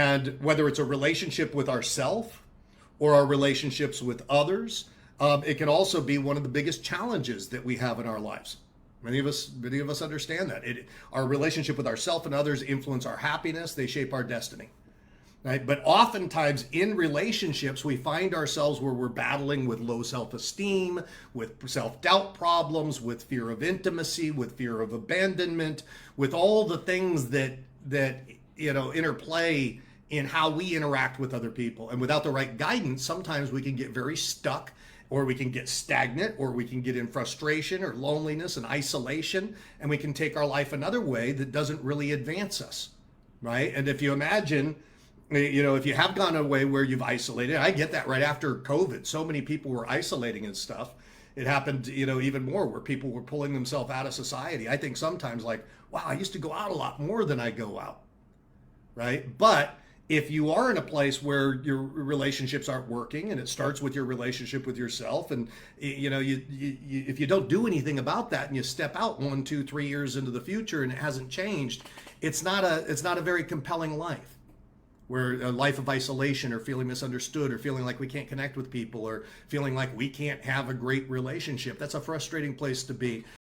And whether it's a relationship with ourself or our relationships with others, it can also be one of the biggest challenges that we have in our lives. Many of us understand that. Our relationship with ourself and others influence our happiness. They shape our destiny. Right? But oftentimes in relationships, we find ourselves where we're battling with low self-esteem, with self-doubt problems, with fear of intimacy, with fear of abandonment, with all the things that interplay in how we interact with other people. And without the right guidance, sometimes we can get very stuck, or we can get stagnant, or we can get in frustration or loneliness and isolation, and we can take our life another way that doesn't really advance us, right? And if you imagine, if you have gone away where you've isolated, I get that right after COVID. So many people were isolating and stuff. It happened, even more where people were pulling themselves out of society. I think sometimes like, wow, I used to go out a lot more than I go out, right? But if you are in a place where your relationships aren't working, and it starts with your relationship with yourself, and if you don't do anything about that and you step out 1, 2, 3 years into the future and it hasn't changed, it's not a very compelling life. Where a life of isolation, or feeling misunderstood, or feeling like we can't connect with people, or feeling like we can't have a great relationship. That's a frustrating place to be.